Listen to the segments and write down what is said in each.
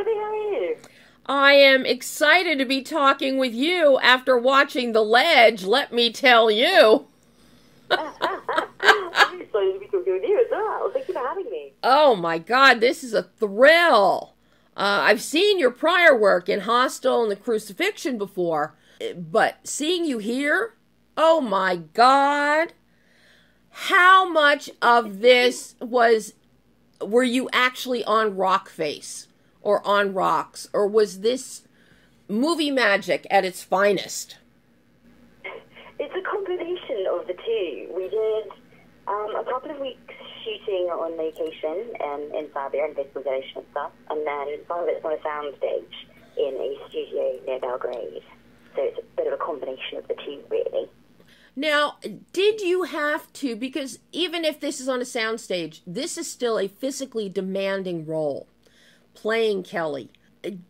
Libby, how are you? I am excited to be talking with you after watching The Ledge, let me tell you. I'm excited to be talking with you as well. Thank you for having me. Oh my God, this is a thrill. I've seen your prior work in Hostel and The Crucifixion before, but seeing you here, oh my God. How much of this were you actually on rock face or on rocks, or was this movie magic at its finest? It's a combination of the two. We did a couple of weeks shooting on location in Serbia and visualization and stuff, and then some of it's on a soundstage in a studio near Belgrade. So it's a bit of a combination of the two, really. Now, did you have to, because even if this is on a soundstage, this is still a physically demanding role, playing Kelly.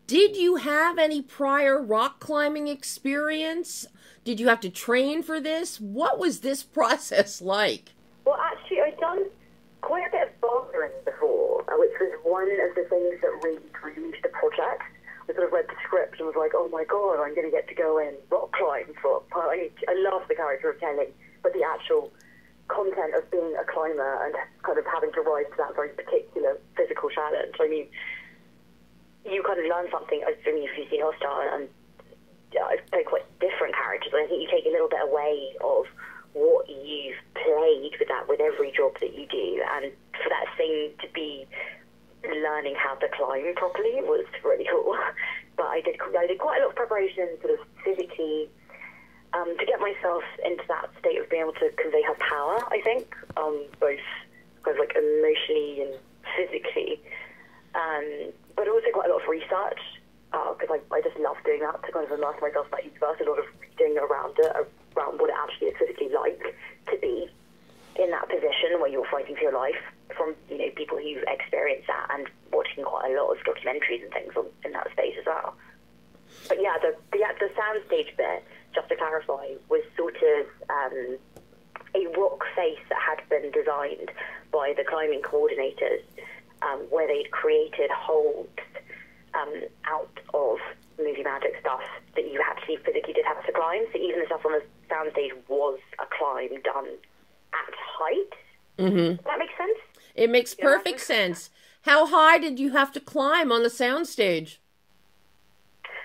Did you have any prior rock climbing experience? Did you have to train for this? What was this process like? Well, actually, I'd done quite a bit of bouldering before, which was one of the things that really drew me to the project. I sort of read the script and was like, oh my God, I'm going to get to go and rock climb for I love the character of Kelly, but the actual content of being a climber and kind of having to rise to that very particular physical challenge. I mean, you kind of learn something. I mean, if you've seen Hostile, and I've played quite different characters, and I think you take a little bit away of what you've played with every job that you do, and for that thing to be learning how to climb properly was really cool. But I did quite a lot of preparation, sort of physically, to get myself into that state of being able to convey her power, I think, both kind of like emotionally and physically. But also quite a lot of research, because I just love doing that, to kind of immerse myself in that universe, a lot of reading around it, around what it actually is physically like to be in that position where you're fighting for your life, from, you know, people who've experienced that, and watching quite a lot of documentaries and things in that space as well. But yeah, the soundstage bit, just to clarify, was sort of a rock face that had been designed by the climbing coordinators, where they'd created holds out of movie magic stuff that you actually physically did have to climb. So even the stuff on the soundstage was a climb done at height. Mm-hmm. Does that make sense? It makes perfect sense. How high did you have to climb on the soundstage?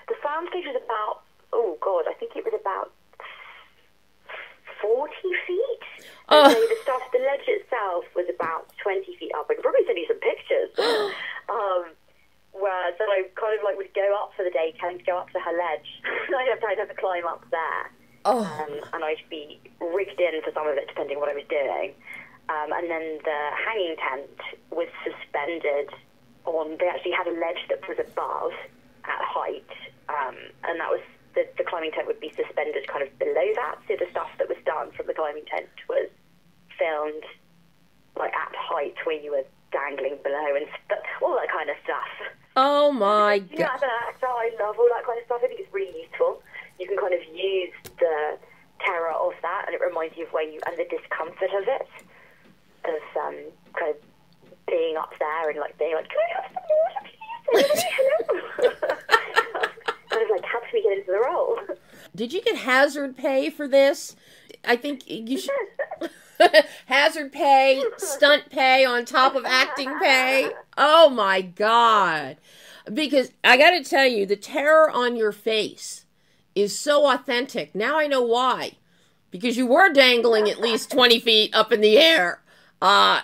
The soundstage was about, oh God, I think it was about 40 feet. Oh. So the ledge itself was about 20 feet up. I could probably send you some pictures. Where so I kind of like would go up for the day, kind of go up to her ledge. I'd have to climb up there. Oh. And I'd be rigged in for some of it, depending on what I was doing. And then the hanging tent was suspended on, they actually had a ledge that was above at height, and that was, the climbing tent would be suspended kind of below that, so the stuff that was done from the climbing tent was filmed like at height where you were dangling below and all that kind of stuff. Oh my God. You know, as an actor, I love all that kind of stuff. I think it's really useful. You can kind of use the terror of that, and it reminds you of and the discomfort of it. Of kind of being up there and like being like, can I have some water, please? Hello. Kind of like helps me get into the role. Did you get hazard pay for this? I think you should. Hazard pay, stunt pay on top of acting pay. Oh my God. Because I got to tell you, the terror on your face is so authentic. Now I know why. Because you were dangling at least 20 feet up in the air.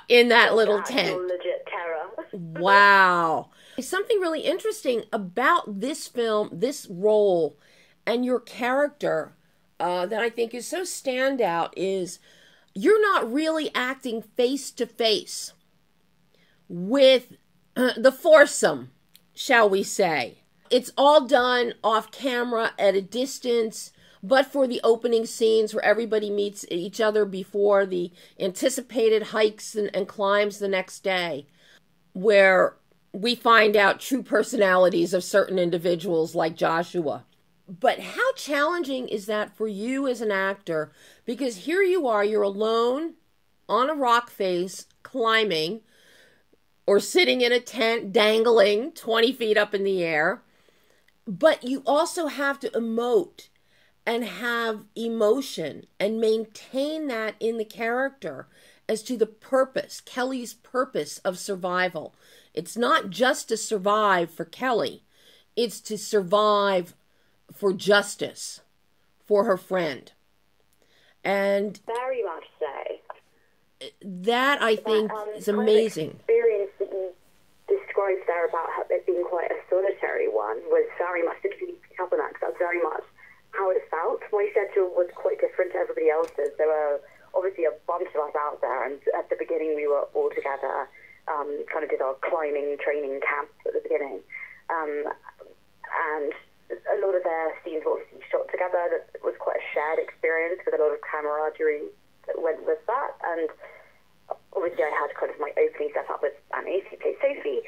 In that little tent. Legit terror. Wow. Something really interesting about this film, this role, and your character that I think is so standout is you're not really acting face to face with the foursome, shall we say. It's all done off camera at a distance, but for the opening scenes where everybody meets each other before the anticipated hikes and climbs the next day, where we find out true personalities of certain individuals like Joshua. But how challenging is that for you as an actor? Because here you are, you're alone on a rock face, climbing. or sitting in a tent dangling 20 feet up in the air. But you also have to emote and have emotion and maintain that in the character as to the purpose, Kelly's purpose of survival. It's not just to survive for Kelly. It's to survive for justice, for her friend. And very much so. That, I think, is amazing. The experience that you described there about it being quite a solitary one was very much, did you pick up on that? Because that's very much how it felt. My schedule was quite different to everybody else's. There were obviously a bunch of us out there, and at the beginning we were all together, kind of did our climbing training camp at the beginning. And a lot of their scenes were obviously shot together. That was quite a shared experience with a lot of camaraderie that went with that. And obviously I had kind of my opening set up with Annie, who plays Sophie.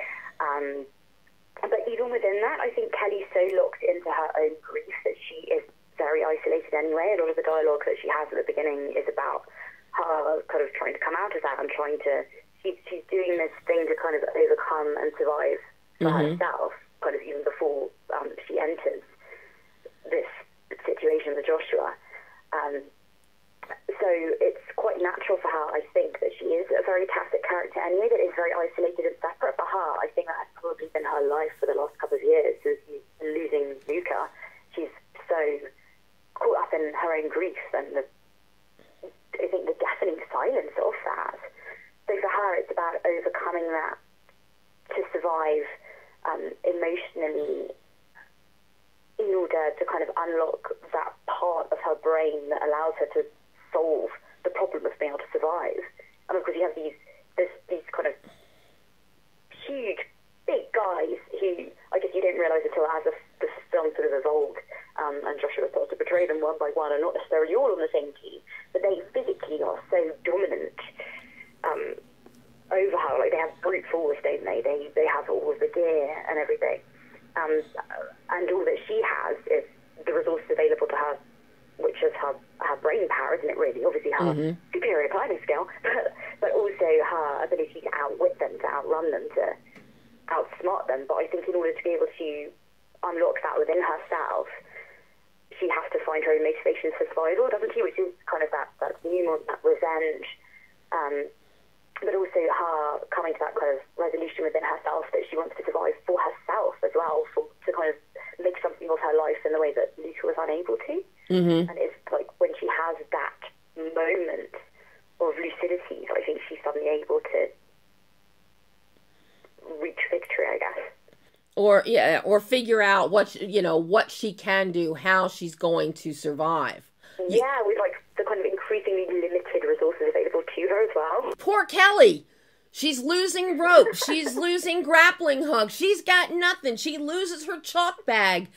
But even within that, I think Kelly's so locked into her own grief that she is very isolated anyway. A lot of the dialogue that she has at the beginning is about her kind of trying to come out of that and trying to... She's doing this thing to kind of overcome and survive for herself, kind of even before she enters this situation with Joshua. So it's quite natural for her, I think, that she is a very tacit character anyway, that is very isolated and separate. For her, I think that has probably been her life for the last couple of years, since losing Luca. She's so caught up in her own grief and I think the deafening silence of that. So for her, it's about overcoming that to survive emotionally, in order to kind of unlock that part of her brain that allows her to solve the problem of being able to survive. And of course you have these kind of huge, big guys who I guess you don't realise until as the film sort of evolved, and Joshua starts to betray them one by one, and not necessarily all on the same team, but they physically are so dominant over her. Like, they have brute force, don't they? They have all of the gear and everything. And all that she has is the resources available to her, which is her brain power, isn't it, really? Obviously her superior climbing skill, but also her ability to outwit them, to outrun them, to outsmart them. But I think in order to be able to unlock that within herself, she has to find her own motivations for survival, doesn't she? Which is kind of that humor, that revenge, but also her coming to that kind of resolution within herself that she wants to survive for herself as well, to kind of make something of her life in the way that Luca was unable to. And it's like when she has that moment of lucidity, I think she's suddenly able to reach victory, I guess. Or figure out what she can do, how she's going to survive. Yeah, with like the kind of increasingly limited resources available to her as well. Poor Kelly. She's losing rope. She's losing grappling hook. She's got nothing. She loses her chalk bag.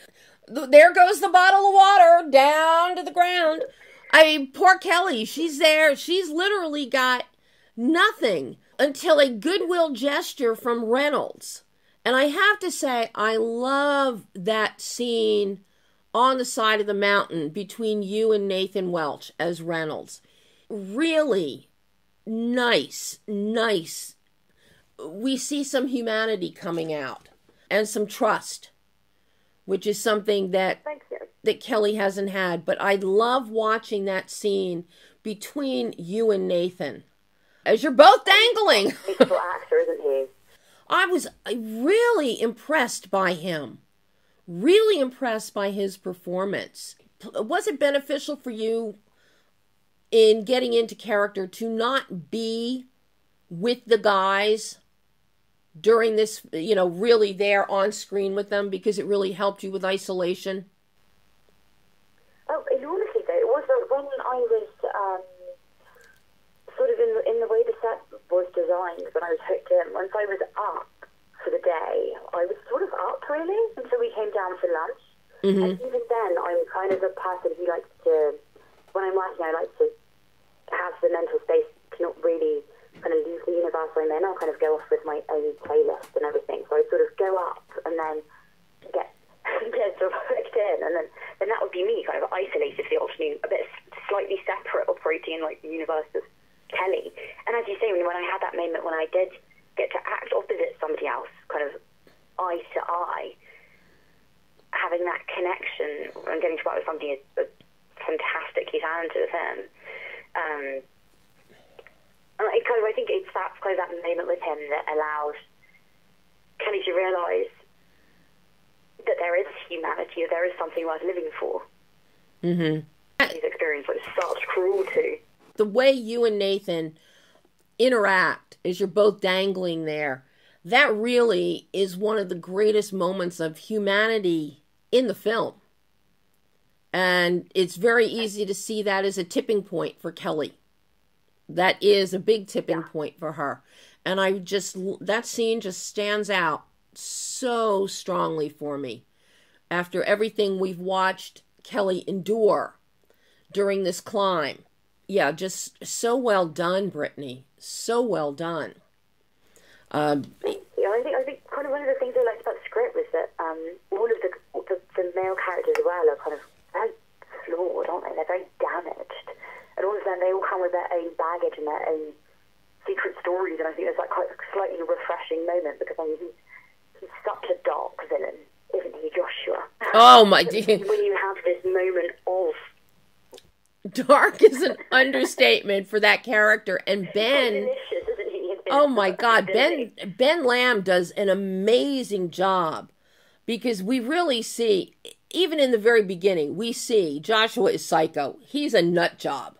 There goes the bottle of water down to the ground. I mean, poor Kelly. She's there. She's literally got nothing until a goodwill gesture from Reynolds. And I have to say, I love that scene on the side of the mountain between you and Nathan Welch as Reynolds. Really nice. We see some humanity coming out and some trust, which is something that Kelly hasn't had. But I love watching that scene between you and Nathan as you're both dangling. He's an actor, isn't he? I was really impressed by him. Really impressed by his performance. Was it beneficial for you in getting into character to not be with the guys during this, really there on screen with them, because it really helped you with isolation? Oh, enormously though. It was when I was sort of in the way the set was designed, when I was hooked in, once I was up for the day, I was sort of up really until we came down for lunch. And even then, I'm kind of a person who likes to, when I'm working, I like to have the mental space to not really kind of leave the universe I'm in. I'll kind of go off with my own playlist and everything. So I sort of go up and then get sort of hooked in, and then that would be me kind of isolated for the afternoon, a bit slightly separate, operating in like the universe of Kelly. And as you say, when I had that moment when I did get to act opposite somebody else, kind of eye to eye, having that connection and getting to work with somebody as fantastically talented as him. And I think it's that moment with him that allows Kelly to realise that there is humanity, that there is something worth living for. Mm-hmm. His experience was such cruelty. The way you and Nathan interact as you're both dangling there, that really is one of the greatest moments of humanity in the film. And it's very easy to see that as a tipping point for Kelly. That is a big tipping point for her. And that scene just stands out so strongly for me. After everything we've watched Kelly endure during this climb. Yeah, just so well done, Brittany. So well done. I think kind of one of the things I liked about the script was that all of the male characters as well are kind of very flawed, aren't they? They're very damaged. And all of them, they all come with their own baggage and their own secret stories. And I think there's like quite a slightly refreshing moment because he's such a dark villain, isn't he, Joshua? Oh, my dear. When you have this moment of... Dark is an understatement for that character. And Ben... delicious, isn't he? Oh, my God. Ben Lamb does an amazing job because we really see... Even in the very beginning, we see Joshua is psycho. He's a nut job.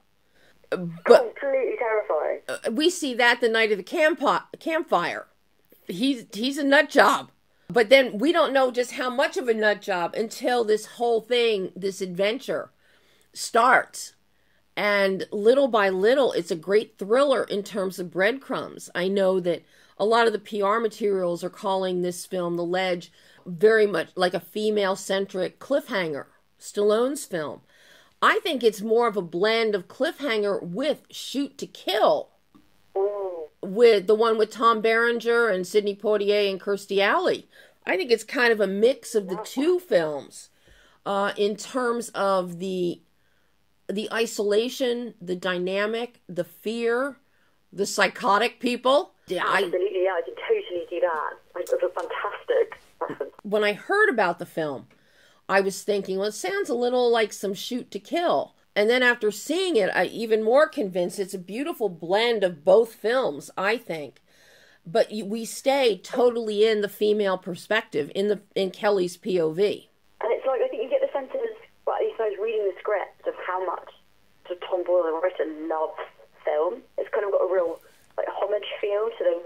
But completely terrifying. We see that the night of the campfire. He's a nut job. But then we don't know just how much of a nut job until this whole thing, this adventure, starts. And little by little, it's a great thriller in terms of breadcrumbs. I know that a lot of the PR materials are calling this film, The Ledge, very much like a female-centric Cliffhanger, Stallone's film. I think it's more of a blend of Cliffhanger with Shoot to Kill, with the one with Tom Berenger and Sidney Poitier and Kirstie Alley. I think it's kind of a mix of the two films in terms of the isolation, the dynamic, the fear, the psychotic people. Absolutely, I can totally see that. It was a fantastic reference. When I heard about the film, I was thinking, well, it sounds a little like some Shoot to Kill. And then after seeing it, I'm even more convinced it's a beautiful blend of both films, I think. But we stay totally in the female perspective, in Kelly's POV. And it's like, I think you get the sense of, well, at least I was reading the script, of how much Tom Boyle and Britain love film. It's kind of got a real homage feel to those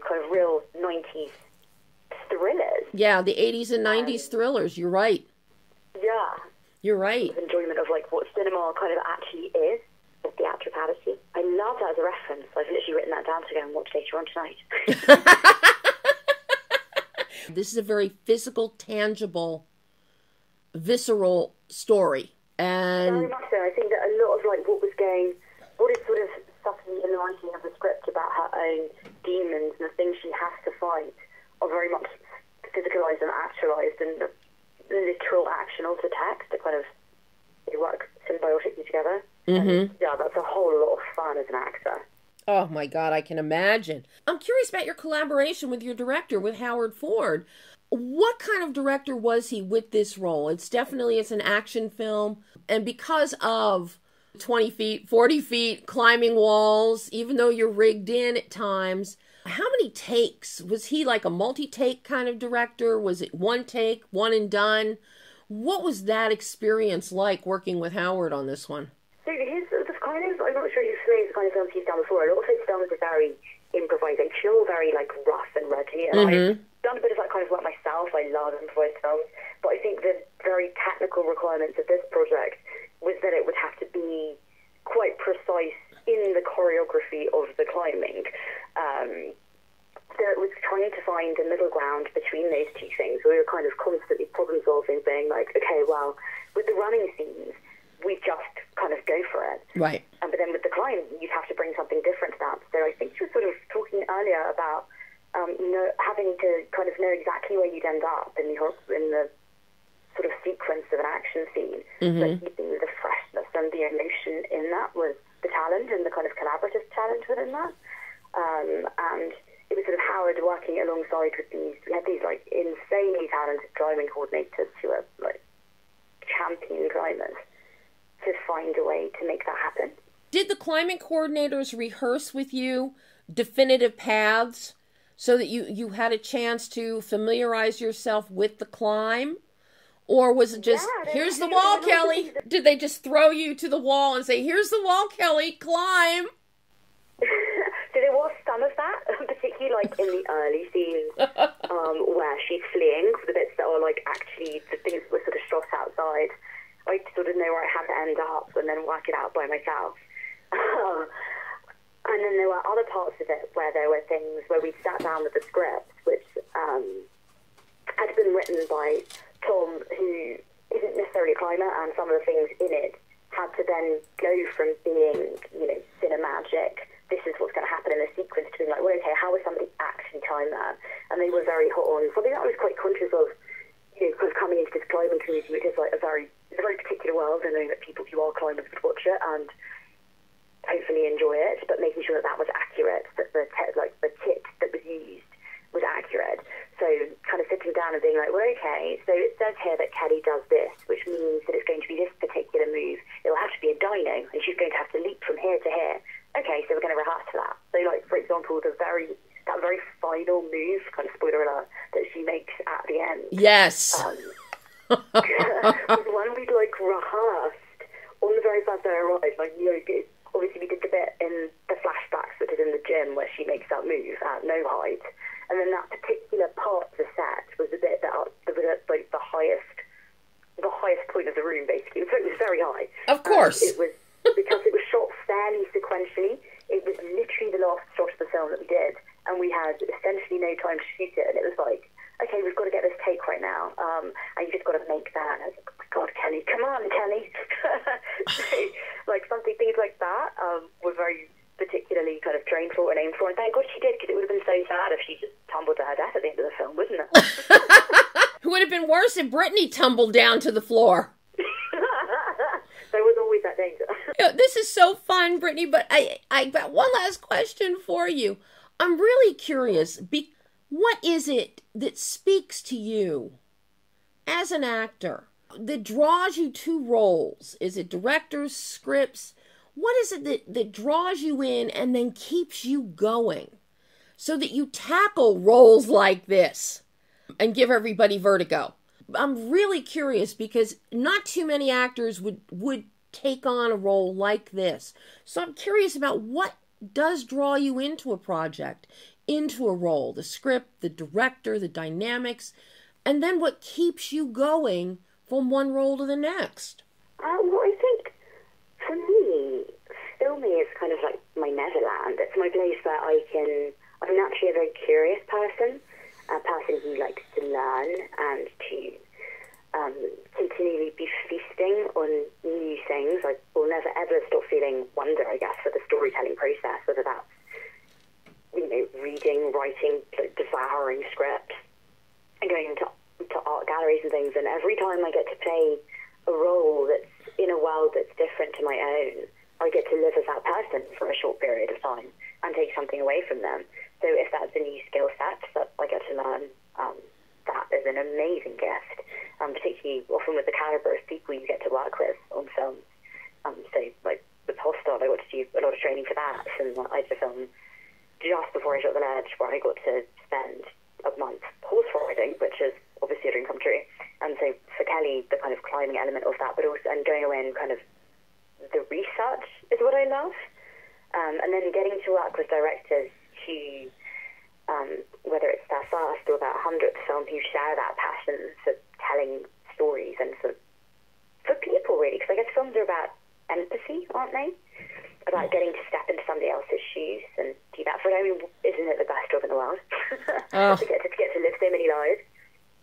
kind of real 90s thrillers. Yeah, the 80s and 90s thrillers, you're right. Yeah. You're right. Enjoyment of what cinema kind of actually is, the theatricality. I love that as a reference. I've literally written that down to go and watch later on tonight. This is a very physical, tangible, visceral story. And very much so. I think that a lot of what is sort of subtly in the writing of the script about her own demons and the things she has to fight are very much physicalized and actualized, and the literal action of the text that kind of they work symbiotically together. Mm-hmm. Yeah, that's a whole lot of fun as an actor. Oh my God, I can imagine. I'm curious about your collaboration with your director, with Howard Ford. What kind of director was he with this role? It's an action film. And because of 20 feet, 40 feet, climbing walls, even though you're rigged in at times, how many takes? Was he like a multi-take kind of director? Was it one take, one and done? What was that experience like working with Howard on this one? So I'm not sure you've experienced the kind of films he's done before. A lot of his films are very improvisational, very rough and ready. And I've done a bit of that kind of work myself. I love improvised films. But I think the very technical requirements of this project was that it would have to be quite precise in the choreography of the climbing. So it was trying to find a middle ground between those two things. We were kind of constantly problem solving, being like, okay, well, with the running scenes, we just kind of go for it. Right. But then with the climb, you'd have to bring something different to that. So I think you were sort of talking earlier about having to kind of know exactly where you'd end up in the sort of sequence of an action scene. Mm-hmm. But keeping the freshness and the emotion in that was the challenge, and the kind of collaborative challenge within that. and it was sort of Howard working alongside with we had these like insanely talented climbing coordinators who are like champion climbers to find a way to make that happen. Did the climbing coordinators rehearse with you definitive paths so that you had a chance to familiarize yourself with the climb? Or was it just, here's the wall, Kelly? Did they just throw you to the wall and say, here's the wall, Kelly, climb? So there was some of that, particularly like in the early scenes where she's fleeing, the bits that are like actually the things that were sort of shot outside. I sort of know where I had to end up and then work it out by myself. And then there were other parts of it where there were things where we sat down with the script, which had been written by Tom, who isn't necessarily a climber, and some of the things in it had to then go from being, cinemagic, this is what's going to happen in a sequence, to being like, well, okay, how would somebody actually time that? And they were very hot on something that I was quite conscious of, kind of coming into this climbing community, which is like a very particular world, and knowing that people who are climbers would watch it and hopefully enjoy it, but making sure that was accurate, that the kit that was used was accurate. So kind of sitting down and being like, well, okay, so it says here that Kelly does this, which means that it's going to be this particular move. It will have to be a dino, and she's going to have to leap from here to here. Okay, so we're going to rehearse for that. So, like, for example, that very final move, kind of spoiler alert, that she makes at the end. Yes. Was one we'd, like, rehearsed on the very first day I arrived. Like, obviously we did the bit in the flashbacks, which is in the gym, where she makes that move at no height. And then that particular part of the set was the bit that was at, like, the highest point of the room, basically. So it was very high. Of course. It was, because it was shot fairly sequentially, it was literally the last shot of the film that we did, and we had essentially no time to shoot it, and it was like, okay, we've got to get this take right now, and you just got to make that. And I was like, oh my God, Kelly, come on, Kelly. So, like, things like that were very particularly kind of trained for and aimed for, and thank God she did, because it would have been so sad if she just tumbled to her death at the end of the film, wouldn't it? It would have been worse if Brittany tumbled down to the floor. There was always that danger. This is so fun, Brittany, but I got one last question for you. I'm really curious. What is it that speaks to you as an actor that draws you to roles? Is it directors, scripts? What is it that draws you in and then keeps you going so that you tackle roles like this and give everybody vertigo? I'm really curious because not too many actors would take on a role like this. So I'm curious about what does draw you into a project, into a role, the script, the director, the dynamics, and then what keeps you going from one role to the next. Well, I think for me, filming is kind of like my Neverland. It's my place where I'm naturally a very curious person, a person who likes to learn and to continually be feasting on new things. I will never ever stop feeling wonder, I guess, for the storytelling process, whether that's, reading, writing, devouring scripts, and going to art galleries and things. And every time I get to play a role that's in a world that's different to my own, I get to live as that person for a short period of time and take something away from them. So if that's a new skill set that I get to learn, that is an amazing gift, particularly often with the caliber of people you get to work with on films. So, like, with Hostel, I got to do a lot of training for that, and I did a film just before I shot The Ledge where I got to spend a month horse riding, which is obviously a dream come true. And so for Kelly, the kind of climbing element of that, but also and going away and kind of the research is what I love. And then getting to work with directors who, whether it's their first or their 100th film, who share that passion for telling stories and for people, really. Because I guess films are about empathy, aren't they? About getting to step into somebody else's shoes and do that. For isn't it the best job in the world? to get to live so many lives,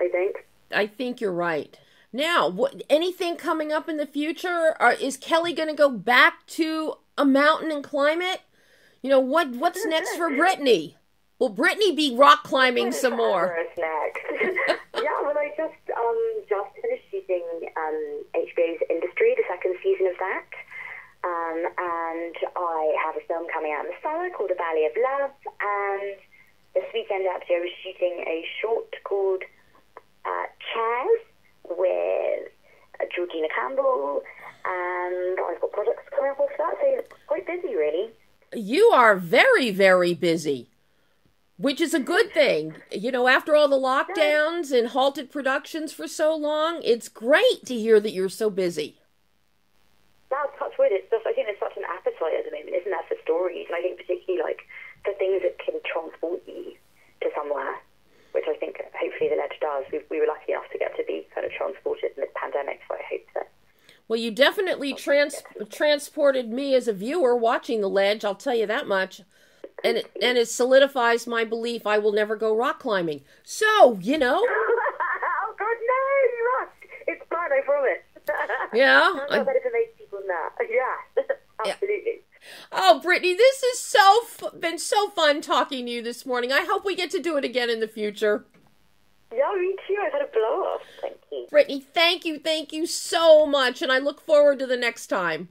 I think. I think you're right. Now, anything coming up in the future? Is Kelly going to go back to a mountain and climb it? What's next for Brittany? Will Brittany be rock climbing some more? What's next? Yeah, well, I just finished shooting HBO's Industry, the second season of that. And I have a film coming out in the summer called The Valley of Love, And this weekend, actually, I was shooting a short called Chairs with Georgina Campbell, and I've got projects coming up after that, so it's quite busy, really. You are very, very busy, which is a good thing. You know, after all the lockdowns and halted productions for so long, it's great to hear that you're so busy. That's touch wood. It's just, I think there's such an appetite at the moment, isn't there, for stories? And I think particularly, like, for things that can transport you to somewhere, which I think hopefully The Ledge does. We were lucky enough to get to be kind of transported in the pandemic, so I hope that. Well, you definitely transported me as a viewer watching The Ledge, I'll tell you that much. And it solidifies my belief I will never go rock climbing. So, you know. Oh, God, no, you must. It's fun, I promise. Yeah. I'm better to make people now. Yeah, absolutely. Oh, Brittany, this has been so fun talking to you this morning. I hope we get to do it again in the future. Yeah, me too. I've had a blow-off. Thank you. Brittany, thank you so much, and I look forward to the next time.